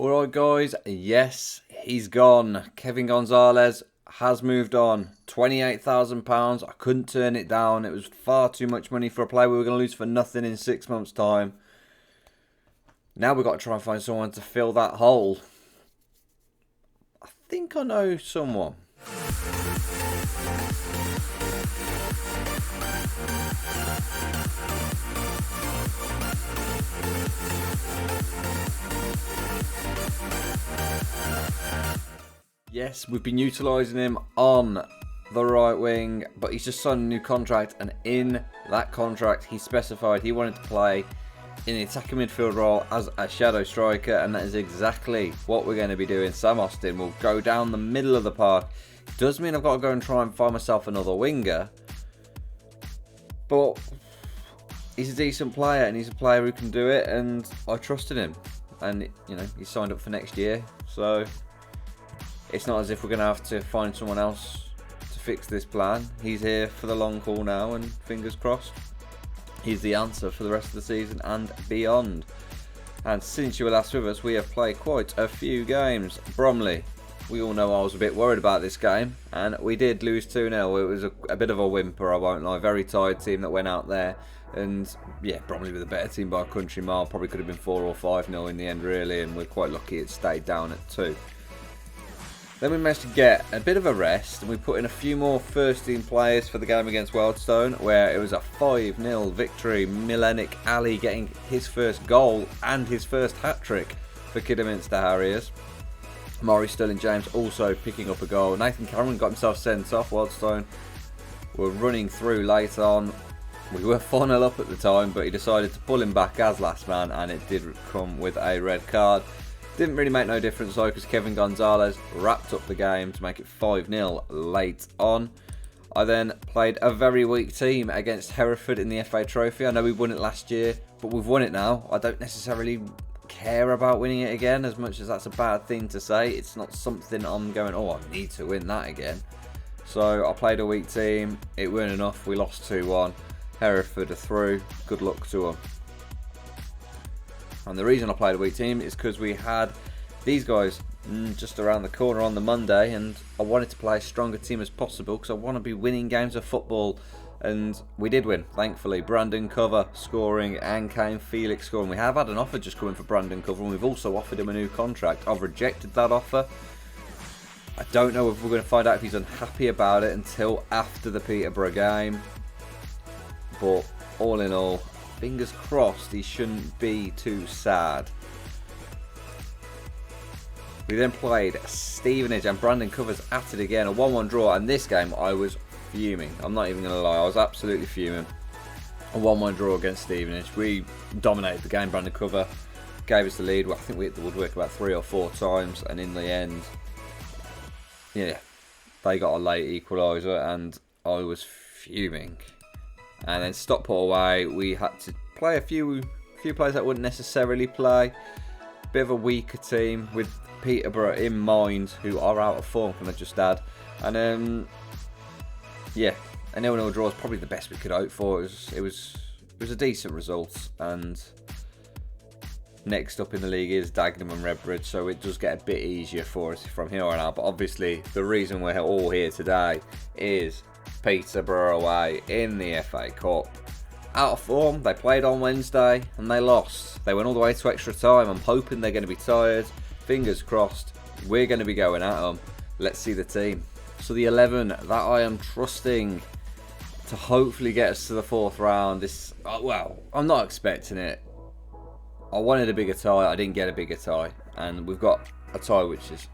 Alright guys, yes, he's gone. Kevin Gonzalez has moved on. £28,000, I couldn't turn it down. It was far too much money for a player we were going to lose for nothing in 6 months' time. Now we've got to try and find someone to fill that hole. I think I know someone. Yes, we've been utilising him on the right wing, but he's just signed a new contract, and in that contract he specified he wanted to play in the attacking midfield role as a shadow striker, and that is exactly what we're going to be doing. Sam Austin will go down the middle of the park. It does mean I've got to go and try and find myself another winger, but he's a decent player, and he's a player who can do it, and I trusted him, and you know, he's signed up for next year, so it's not as if we're going to have to find someone else to fix this plan. He's here for the long haul now, and fingers crossed, he's the answer for the rest of the season and beyond. And since you were last with us, we have played quite a few games. Bromley, we all know I was a bit worried about this game, and we did lose 2-0. It was a bit of a whimper, I won't lie. Very tired team that went out there. And yeah, Bromley were the better team by a country mile. Probably could have been 4 or 5-0 in the end, really, and we're quite lucky it stayed down at 2. Then we managed to get a bit of a rest, and we put in a few more first team players for the game against Wealdstone, where it was a 5-0 victory. Milenik Ali getting his first goal and his first hat-trick for Kidderminster Harriers. Maury Sterling James also picking up a goal. Nathan Cameron got himself sent off. Wealdstone were running through late on. We were 4-0 up at the time, but he decided to pull him back as last man, and it did come with a red card. Didn't really make no difference though, because Kevin Gonzalez wrapped up the game to make it 5-0 late on. I then played a very weak team against Hereford in the FA Trophy. I know we won it last year, but we've won it now. I don't necessarily care about winning it again, as much as that's a bad thing to say. It's not something I'm going, oh, I need to win that again. So I played a weak team. It weren't enough. We lost 2-1. Hereford are through. Good luck to them. And the reason I played a weak team is because we had these guys just around the corner on the Monday, and I wanted to play as strong a team as possible because I want to be winning games of football, and we did win, thankfully. Brandon Cover scoring and Kane Felix scoring. We have had an offer just coming for Brandon Cover, and we've also offered him a new contract. I've rejected that offer. I don't know if we're going to find out if he's unhappy about it until after the Peterborough game, but all in all, fingers crossed he shouldn't be too sad. We then played Stevenage, and Brandon Covers at it again. A 1-1 draw, and this game I was fuming. I'm not even going to lie, I was absolutely fuming. A 1-1 draw against Stevenage. We dominated the game. Brandon Cover gave us the lead. I think we hit the woodwork about 3 or 4 times, and in the end, yeah, they got a late equaliser, and I was fuming. And then Stockport away, we had to play a few players that wouldn't necessarily play. Bit of a weaker team with Peterborough in mind, who are out of form, can I just add. And yeah, a 0-0 draw is probably the best we could hope for. It was a decent result. And next up in the league is Dagenham and Redbridge, so it does get a bit easier for us from here on out. But obviously, the reason we're all here today is Peterborough away in the FA Cup. Out of form, they played on Wednesday and they lost. They went all the way to extra time. I'm hoping they're going to be tired. Fingers crossed, we're going to be going at them. Let's see the team. So the 11 that I am trusting to hopefully get us to the 4th round. Well, I'm not expecting it. I wanted a bigger tie, I didn't get a bigger tie. And we've got a tie which is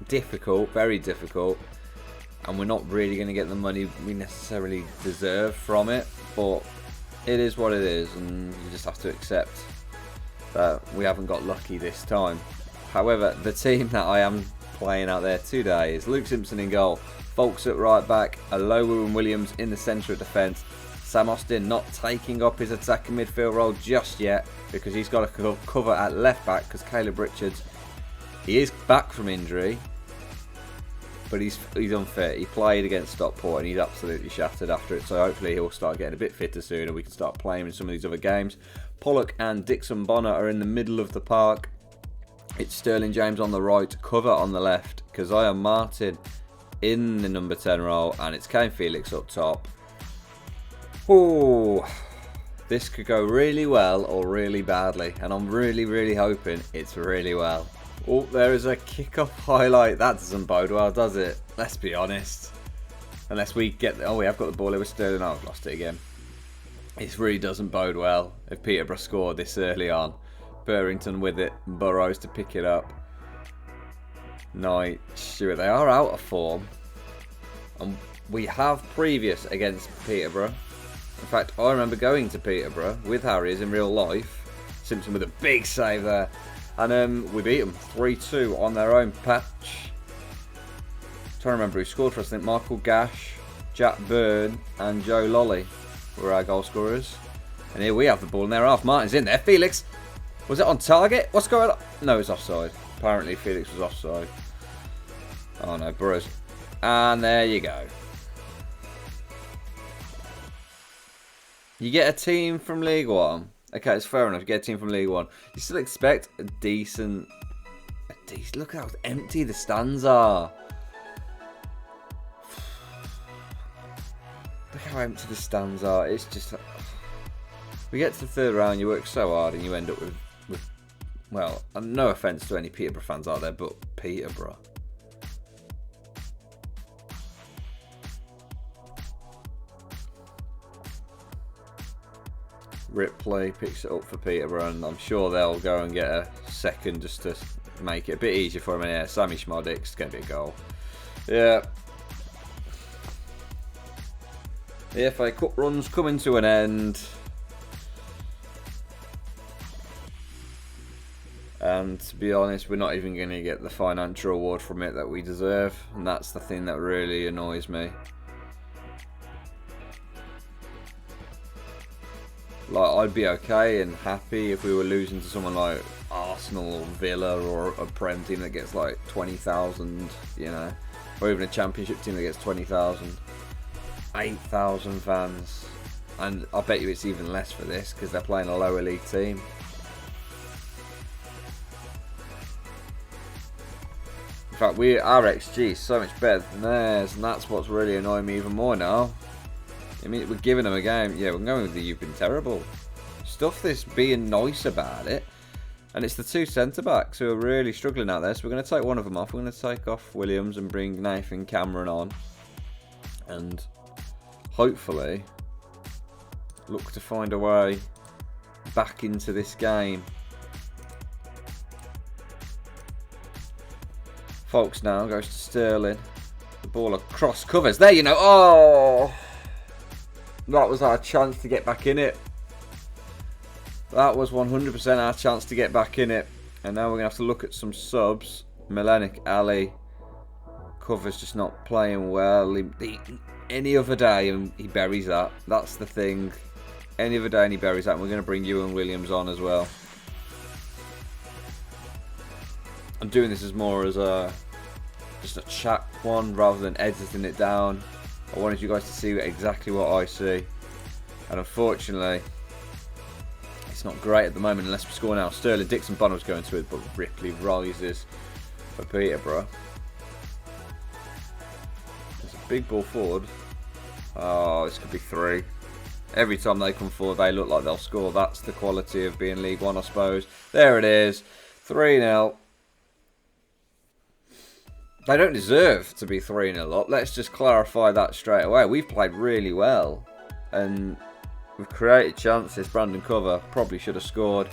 difficult, very difficult. And we're not really going to get the money we necessarily deserve from it, but it is what it is, and you just have to accept that we haven't got lucky this time. However, the team that I am playing out there today is Luke Simpson in goal, Folks at right back, Alowu and Williams in the centre of defence. Sam Austin not taking up his attacking midfield role just yet, because he's got to cover at left back, because Caleb Richards, he is back from injury, but he's unfit. He played against Stockport and he's absolutely shattered after it, so hopefully he'll start getting a bit fitter soon and we can start playing in some of these other games. Pollock and Dixon Bonner are in the middle of the park. It's Sterling James on the right, Cover on the left, Keziah Martin in the number 10 role, and it's Kane Felix up top. Oh, this could go really well or really badly, and I'm really hoping it's really well. Oh, there is a kick-off highlight. That doesn't bode well, does it? Let's be honest. Unless we get... Oh, we have got the ball here with Sterling. Oh, I've lost it again. It really doesn't bode well if Peterborough scored this early on. Burrington with it. Burrows to pick it up. Knight, Stewart. They are out of form. And we have previous against Peterborough. In fact, I remember going to Peterborough with Harriers in real life. Simpson with a big save there. And we beat them 3-2 on their own patch. I'm trying to remember who scored for us. I think Michael Gash, Jack Byrne and Joe Lolly were our goal scorers. And here we have the ball in their half. Martin's in there. Felix, was it on target? What's going on? No, it's offside. Apparently Felix was offside. Oh no, Burrows. And there you go. You get a team from League One. Okay, it's fair enough. You get a team from League One. You still expect a decent... Look how empty the stands are. Look how empty the stands are. It's just... We get to the third round, you work so hard and you end up with well, no offence to any Peterborough fans out there, but Peterborough. Ripley picks it up for Peterborough, and I'm sure they'll go and get a second just to make it a bit easier for him. And yeah, Sammy Schmodik's going to be a goal. Yeah. The FA Cup run's coming to an end. And to be honest, we're not even going to get the financial reward from it that we deserve. And that's the thing that really annoys me. Like, I'd be okay and happy if we were losing to someone like Arsenal or Villa or a Prem team that gets like 20,000, you know. Or even a Championship team that gets 20,000. 8,000 fans. And I bet you it's even less for this because they're playing a lower league team. In fact, our XG is so much better than theirs, and that's what's really annoying me even more now. I mean, we're giving them a game. Yeah, we're going with the you've been terrible. Stuff this being nice about it. And it's the two centre-backs who are really struggling out there. So we're going to take one of them off. We're going to take off Williams and bring Nathan Cameron on. And hopefully look to find a way back into this game. Folks now goes to Sterling. The ball across covers. There you know. Oh! That was our chance to get back in it. That was 100% our chance to get back in it. And now we're going to have to look at some subs. Melenik, Ali. Covers just not playing well. Any other day and he buries that. That's the thing. Any other day and he buries that. And we're going to bring Ewan Williams on as well. I'm doing this as more as just a chat one rather than editing it down. I wanted you guys to see exactly what I see, and unfortunately it's not great at the moment unless we score now. Sterling, Dixon, Bonham's going to it, but Ripley rises for Peterborough. There's a big ball forward. Oh, this could be 3. Every time they come forward they look like they'll score. That's the quality of being League One, I suppose. There it is, 3-0. They don't deserve to be 3-0 up. Let's just clarify that straight away. We've played really well. And we've created chances. Brandon Cover probably should have scored.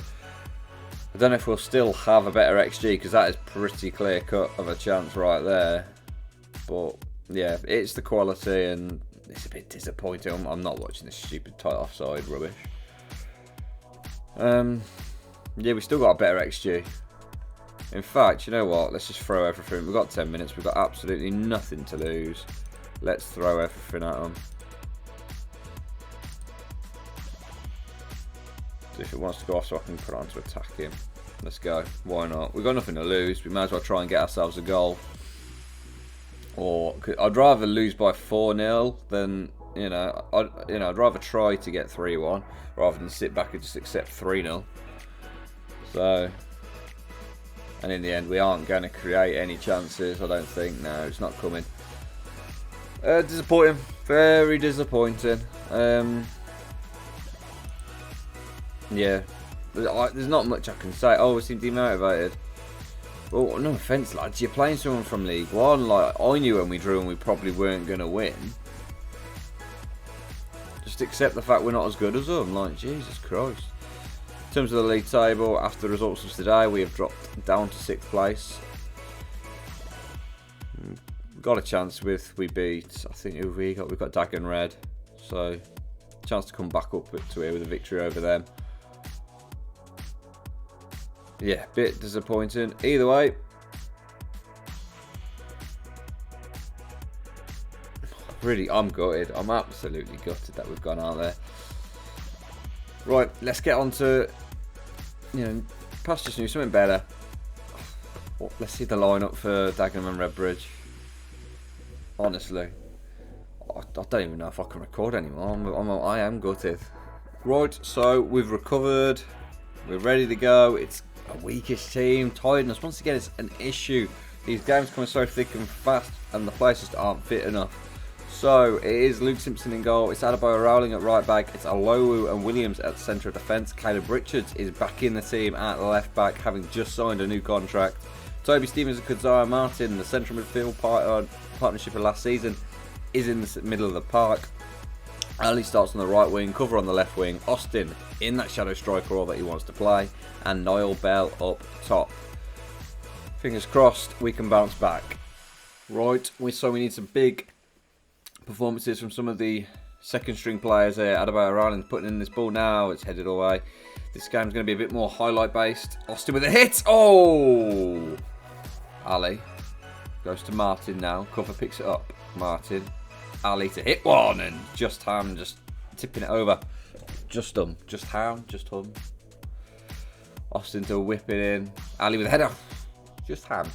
I don't know if we'll still have a better XG because that is pretty clear cut of a chance right there. But yeah, it's the quality and it's a bit disappointing. I'm not watching this stupid tight offside rubbish. Yeah, we still got a better XG. In fact, you know what? Let's just throw everything. We've got 10 minutes. We've got absolutely nothing to lose. Let's throw everything at them. So if it wants to go off so I can put it on to attack him. Let's go. Why not? We've got nothing to lose. We might as well try and get ourselves a goal. Or I'd rather lose by 4-0 than, I'd rather try to get 3-1 rather than sit back and just accept 3-0. So And in the end, we aren't going to create any chances, I don't think. No, it's not coming. Disappointing. Very disappointing. Yeah. There's not much I can say. Oh, we seem demotivated. Well, no offence, lads. You're playing someone from League One. Like, I knew when we drew and we probably weren't going to win. Just accept the fact we're not as good as them. Like, Jesus Christ. In terms of the league table, after the results of today, we have dropped down to 6th place. Got a chance with, we beat, I think who we got? We've got Dagon Red. So, chance to come back up to here with a victory over them. Yeah, bit disappointing. Either way, really, I'm gutted. I'm absolutely gutted that we've gone out there. Right, let's get on to, pastures new, something better. Well, let's see the lineup for Dagenham and Redbridge. Honestly, I don't even know if I can record anymore. I am gutted. Right, so we've recovered. We're ready to go. It's a weakish team. Tiredness, once again, it's an issue. These games coming so thick and fast, and the players just aren't fit enough. So it is Luke Simpson in goal. It's Adebayo Rowling at right back. It's Alowu and Williams at centre of defence. Caleb Richards is back in the team at left back, having just signed a new contract. Toby Stevens and Kadzia Martin, the central midfield partnership of last season, is in the middle of the park. Ali starts on the right wing, Cover on the left wing, Austin in that shadow striker role that he wants to play, and Niall Bell up top. Fingers crossed we can bounce back. Right, so we need some big performances from some of the second string players here. Adebayo Rowling putting in this ball now, it's headed away. This game's going to be a bit more highlight based. Austin with a hit! Oh! Ali goes to Martin now, Cover picks it up. Martin, Ali to hit one, and just tipping it over. Just hum. Austin to whip it in. Ali with a header. Just ham.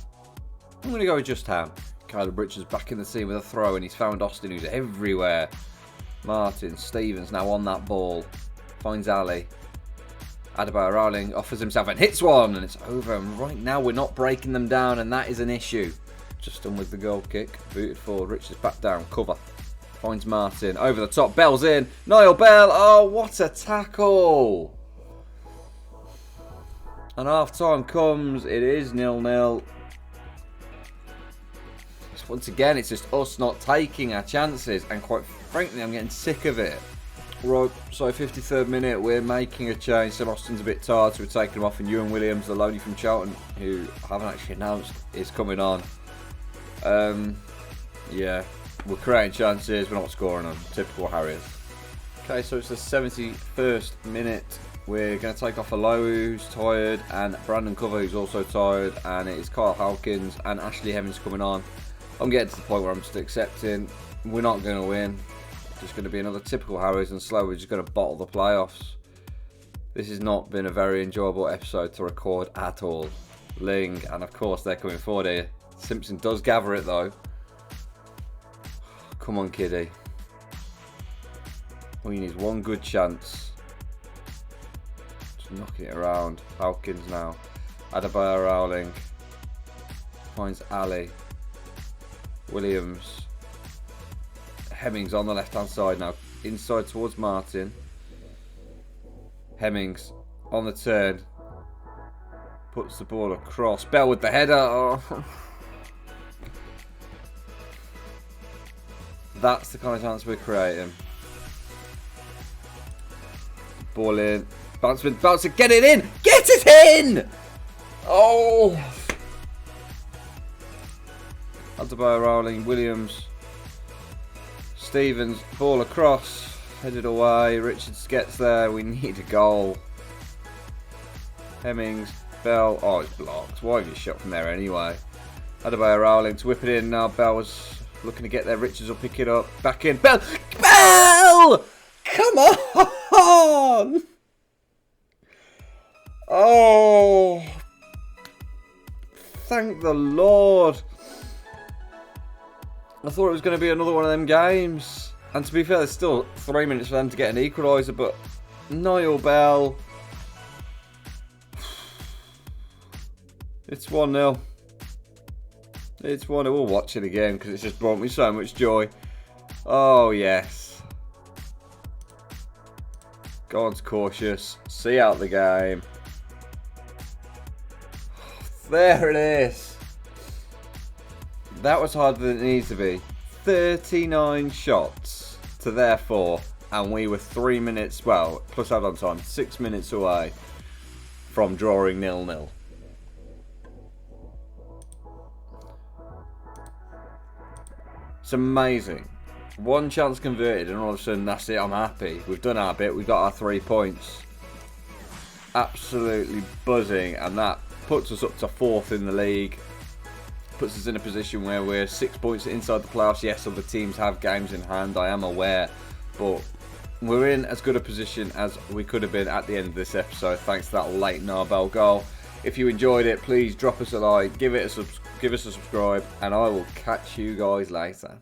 I'm going to go with just ham. Caleb Richards back in the team with a throw, and he's found Austin, who's everywhere. Martin, Stevens now on that ball. Finds Ali. Adebayo Rowling offers himself and hits one, and it's over. And right now we're not breaking them down, and that is an issue. Just done with the goal kick. Booted forward. Richards back down. Cover. Finds Martin. Over the top. Bell's in. Niall Bell. Oh, what a tackle. And half time comes. It is 0-0. Once again, it's just us not taking our chances. And quite frankly, I'm getting sick of it. Right, so 53rd minute, we're making a change. Sam Austin's a bit tired, so we're taking him off. And Ewan Williams, the loanee from Charlton, who I haven't actually announced, is coming on. Yeah, we're creating chances, we're not scoring them. Typical Harriers. Okay, so it's the 71st minute. We're going to take off Alowu, who's tired, and Brandon Cover, who's also tired, and it is Kyle Hawkins and Ashley Hemmings coming on. I'm getting to the point where I'm just accepting we're not going to win. Just going to be another typical Harriers, and slow. We're just going to bottle the playoffs. This has not been a very enjoyable episode to record at all. Ling, and of course they're coming forward here. Simpson does gather it though. Come on, kiddie. All you need is one good chance. Just knocking it around. Hawkins now. Adebayo Rowling. Finds Ali. Williams. Hemmings on the left hand side now. Inside towards Martin. Hemmings on the turn. Puts the ball across. Bell with the header. Oh. That's the kind of chance we're creating. Ball in. Bounce it. Get it in. Get it in. Oh. Adebayo Rowling. Williams. Stevens. Ball across. Headed away. Richards gets there. We need a goal. Hemmings. Bell. Oh, it's blocked. Why have you shot from there anyway? Adebayo Rowling to whip it in now. Bell was looking to get there. Richards will pick it up. Back in. Bell! Bell! Come on! Oh! Thank the Lord. I thought it was going to be another one of them games. And to be fair, there's still 3 minutes for them to get an equaliser, but Niall Bell. It's 1-0. It's 1-0. We'll watch it again because it's just brought me so much joy. Oh, yes. God's cautious. See out the game. There it is. That was harder than it needs to be. 39 shots to their 4. And we were 3 minutes, well, plus add-on time, 6 minutes away from drawing 0-0. It's amazing. One chance converted and all of a sudden that's it, I'm happy. We've done our bit, we've got our 3 points. Absolutely buzzing, and that puts us up to 4th in the league. Puts us in a position where we're 6 points inside the playoffs. Yes, other teams have games in hand, I am aware. But we're in as good a position as we could have been at the end of this episode, thanks to that late Narbel goal. If you enjoyed it, please drop us a like, give us a subscribe, and I will catch you guys later.